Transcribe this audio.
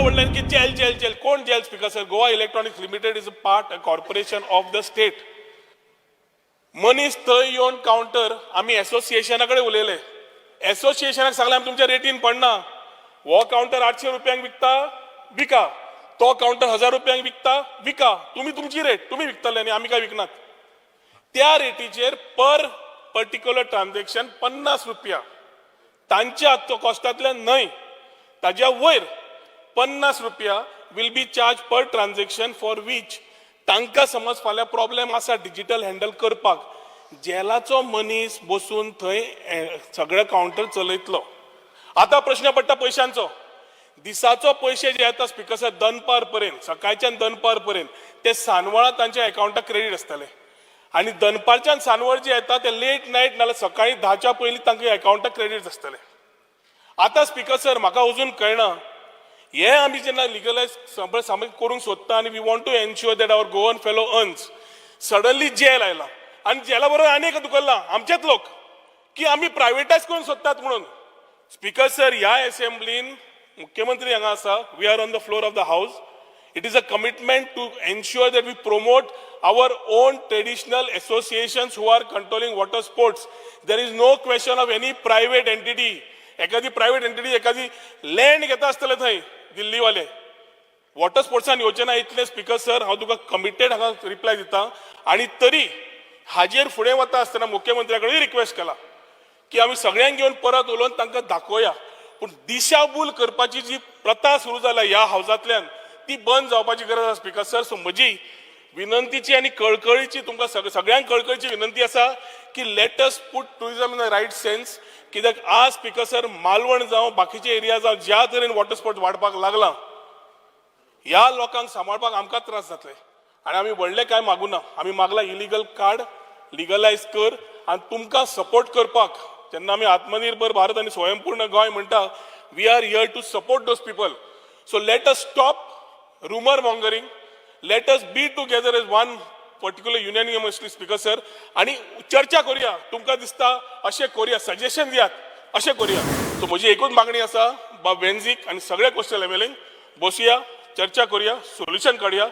म्हणलें की GEL GEL GEL. कोण GEL speaker sir? Goa electronics limited is a corporation of the state. मनीस थंय येवन काउंटर आमी एसोसिएशना कडेन उलयले. एसोसिएशनाक सांगलें आमी तुमच्या रेटीन पडना. हो काउंटर 800 रुपयांक विकता, विका. तो काउंटर 1000 रुपयांक विकता, विका. तुम्ही तुमची रेट तुम्ही विकतले न्ही, आमी काय विकनात. त्या रेटीचेर पर पर्टिक्युलर ट्रान्झॅक्शन 50 रुपया. तांच्या कॉस्टांतल्यान न्हय, ताज्या वयर 50 रुपया will be charge per transaction for which तांकां समज फाल्यां प्रॉब्लेम आसा डिजिटल हँडल करपाक, जेलाचो मनीस बसून थंय सगळे काउंटर चलयतलो. आता प्रश्न पडटा पयशांचो. दिसाचो पयशे जे येता स्पीकर सर दनपार पर्यंत, सकाळच्यान दनपार पर्यंत ते सांजवळा तांच्या अकाउंटाक क्रेडीट आसतले. आणि दनपारच्यान सांजवळ जे येता ते लेट नायट नाल्यार सकाळी 10च्या पयलीं तांकां अकाउंटाक क्रेडीट आसतले. आता स्पीकर सर म्हाका अजून कळना, हे आमी जेन्ना लिगलायज सामकें करूंक सोदता आनी we want to ensure that our Goan fellow earns, suddenly GEL आयला. आनी जेला बरोबर आनी एक दुखल्ला आमचेच लोक की आमी प्रायवेटायज करून सोदतात म्हणून. स्पीकर सर ह्या असेंब्लीन मुख्यमंत्री हांगा आसा, we are on the floor of the house. It is a commitment to ensure that we promote our own traditional associations who are controlling water sports. There is no question of any private entity. एखादी private entity एखादी land घेता आसतले थंय दिल्लीवाले water स्पोर्ट्सान योजना इतले. Speaker sir हांव तुका committed हांगा reply दिता. आनी तरी हाजेर फुडें वता आसतना मुख्यमंत्र्या कडेन रिक्वेस्ट केला की आमी सगळ्यांक घेवन परत उलोवन तांकां दाखोवया. पूण दिशाभूल करपाची जी प्रथा सुरू जाला ह्या हावजांतल्यान ती बंद जावपाची गरज आसा स्पीकर सर. सो म्हजी विनंतीची आणि कळकळीची तुमकां सगळ्यांक कळकळीची विनंती आसा की let us put tourism in the right sense. कित्याक आज स्पीकर सर मालवण जावं बाकीचे एरिया जावं ज्या तरेन वॉटर स्पोर्ट्स वाडपाक लागला, ह्या लोकांक सांबाळपाक आमकां त्रास जातले. आनी आमी व्हडले काय मागुना. आमी मागला इलिगल काड, लिगलायज कर आनी तुमकां सपोर्ट करपाक. जेन्ना आमी आत्मनिर्भर भारत आनी स्वयंपूर्ण गोंय म्हणटा, we are here to support those people. So let us stop rumour mongering. Let us be together as one particular unanimously speaker sir आणि चर्चा करूया. तुमकां दिसता अशें करूया, सजेशन दियात, अशें करूया. सो म्हजी एकूच मागणी आसा, वेन्झीक आनी सगळे कोस्टल एमएलएंक बसुया, चर्चा करूया, सोल्युशन काडुया.